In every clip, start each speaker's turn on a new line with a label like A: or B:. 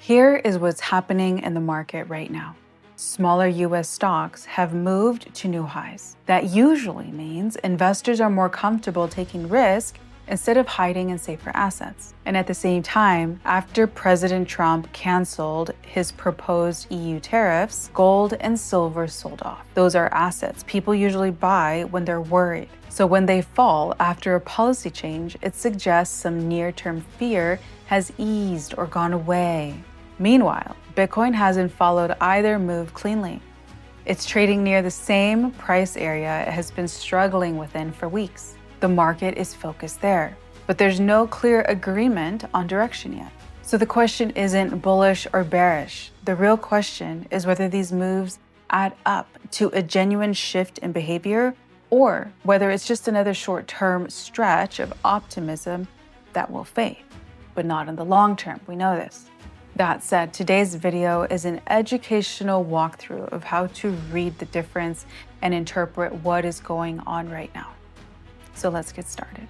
A: Here is what's happening in the market right now. Smaller US stocks have moved to new highs. That usually means investors are more comfortable taking risk instead of hiding in safer assets. And at the same time, after President Trump canceled his proposed EU tariffs, gold and silver sold off. Those are assets people usually buy when they're worried. So when they fall after a policy change, it suggests some near-term fear has eased or gone away. Meanwhile, Bitcoin hasn't followed either move cleanly. It's trading near the same price area it has been struggling within for weeks. The market is focused there, but there's no clear agreement on direction yet. So the question isn't bullish or bearish. The real question is whether these moves add up to a genuine shift in behavior or whether it's just another short-term stretch of optimism that will fade, but not in the long term. We know this. That said, today's video is an educational walkthrough of how to read the difference and interpret what is going on right now. So let's get started.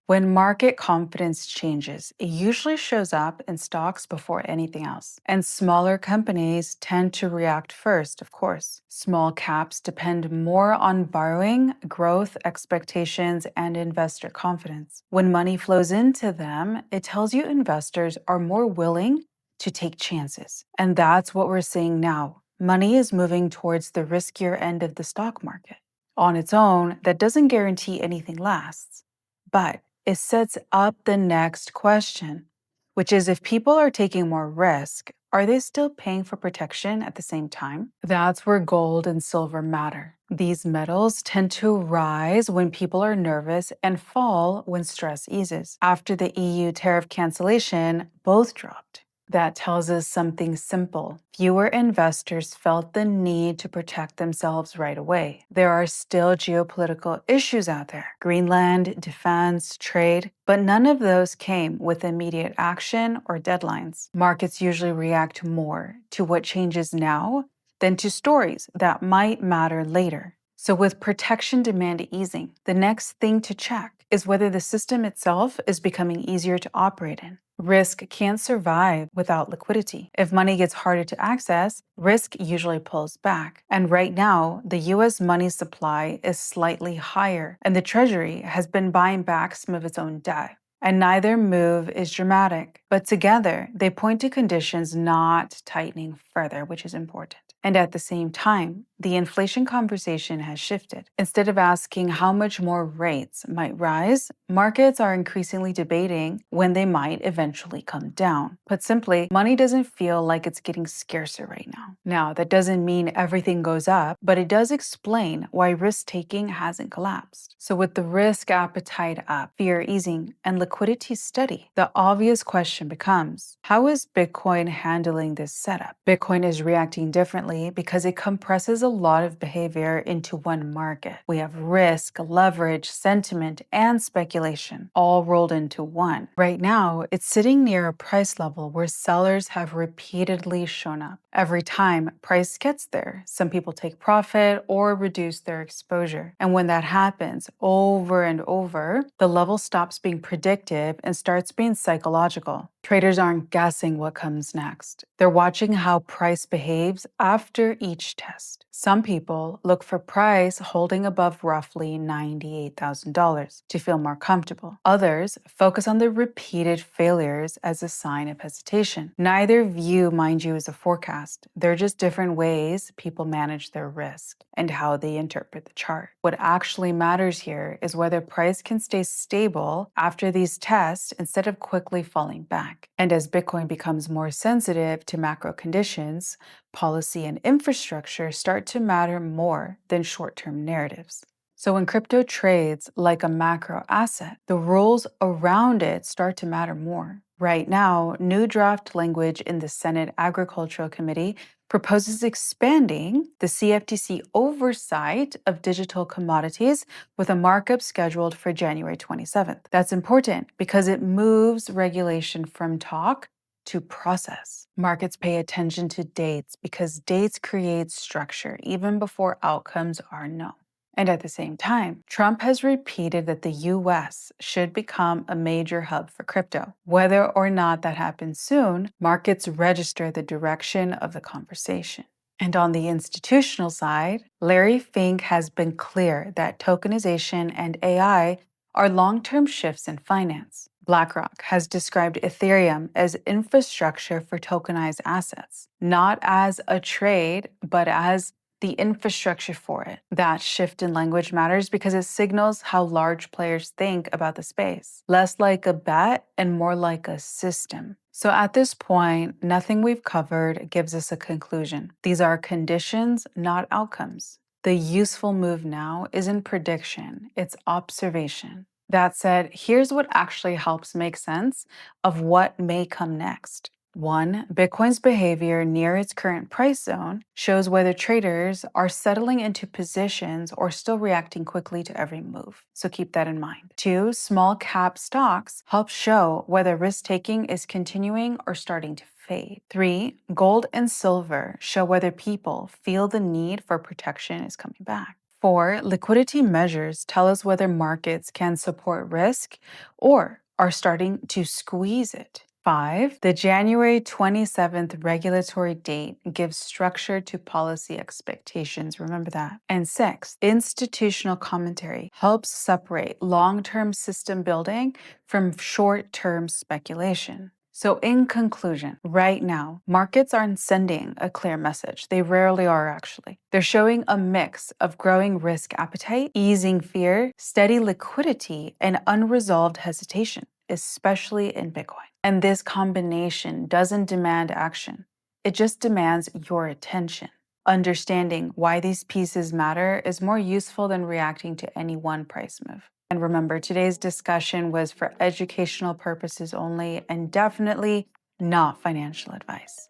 A: When market confidence changes, it usually shows up in stocks before anything else. And smaller companies tend to react first, of course. Small caps depend more on borrowing, growth expectations, and investor confidence. When money flows into them, it tells you investors are more willing to take chances. And that's what we're seeing now. Money is moving towards the riskier end of the stock market. On its own, that doesn't guarantee anything lasts. But it sets up the next question, which is if people are taking more risk, are they still paying for protection at the same time? That's where gold and silver matter. These metals tend to rise when people are nervous and fall when stress eases. After the EU tariff cancellation, both dropped. That tells us something simple. Fewer investors felt the need to protect themselves right away. There are still geopolitical issues out there: Greenland, defense, trade, but none of those came with immediate action or deadlines. Markets usually react more to what changes now than to stories that might matter later. So with protection demand easing, the next thing to check is whether the system itself is becoming easier to operate in. Risk can't survive without liquidity. If money gets harder to access, risk usually pulls back. And right now, the US money supply is slightly higher, and the Treasury has been buying back some of its own debt. And neither move is dramatic, but together they point to conditions not tightening further, which is important. And at the same time, the inflation conversation has shifted. Instead of asking how much more rates might rise, markets are increasingly debating when they might eventually come down. Put simply, money doesn't feel like it's getting scarcer right now. Now, that doesn't mean everything goes up, but it does explain why risk-taking hasn't collapsed. So with the risk appetite up, fear easing, and liquidity steady, the obvious question becomes, how is Bitcoin handling this setup? Bitcoin is reacting differently because it compresses a lot of behavior into one market. We have risk, leverage, sentiment, and speculation all rolled into one. Right now, it's sitting near a price level where sellers have repeatedly shown up. Every time price gets there, some people take profit or reduce their exposure. And when that happens over and over, the level stops being predictive and starts being psychological. Traders aren't guessing what comes next. They're watching how price behaves after each test. Some people look for price holding above roughly $98,000 to feel more comfortable. Others focus on the repeated failures as a sign of hesitation. Neither view, mind you, is a forecast. They're just different ways people manage their risk and how they interpret the chart. What actually matters here is whether price can stay stable after these tests instead of quickly falling back. And as Bitcoin becomes more sensitive to macro conditions, policy and infrastructure start to matter more than short-term narratives. So when crypto trades like a macro asset, the rules around it start to matter more. Right now, new draft language in the Senate Agricultural Committee proposes expanding the CFTC oversight of digital commodities with a markup scheduled for January 27th. That's important because it moves regulation from talk to process. Markets pay attention to dates because dates create structure even before outcomes are known. And at the same time, Trump has repeated that the US should become a major hub for crypto. Whether or not that happens soon, markets register the direction of the conversation. And on the institutional side, Larry Fink has been clear that tokenization and AI are long-term shifts in finance. BlackRock has described Ethereum as infrastructure for tokenized assets, not as a trade, but as the infrastructure for it. That shift in language matters because it signals how large players think about the space, less like a bet and more like a system. So at this point, nothing we've covered gives us a conclusion. These are conditions, not outcomes. The useful move now isn't prediction, it's observation. That said, here's what actually helps make sense of what may come next. 1. Bitcoin's behavior near its current price zone shows whether traders are settling into positions or still reacting quickly to every move. So keep that in mind. 2. Small cap stocks help show whether risk taking is continuing or starting to fade. 3. Gold and silver show whether people feel the need for protection is coming back. 4. Liquidity measures tell us whether markets can support risk or are starting to squeeze it. 5. The January 27th regulatory date gives structure to policy expectations. Remember that. And 6. Institutional commentary helps separate long-term system building from short-term speculation. So in conclusion, right now, markets aren't sending a clear message. They rarely are, actually. They're showing a mix of growing risk appetite, easing fear, steady liquidity, and unresolved hesitation, especially in Bitcoin. And this combination doesn't demand action. It just demands your attention. Understanding why these pieces matter is more useful than reacting to any one price move. And remember, today's discussion was for educational purposes only and definitely not financial advice.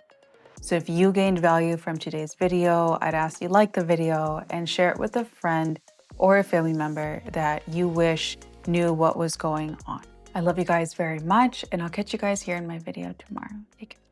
A: So if you gained value from today's video, I'd ask you like the video and share it with a friend or a family member that you wish knew what was going on. I love you guys very much, and I'll catch you guys here in my video tomorrow. Take care.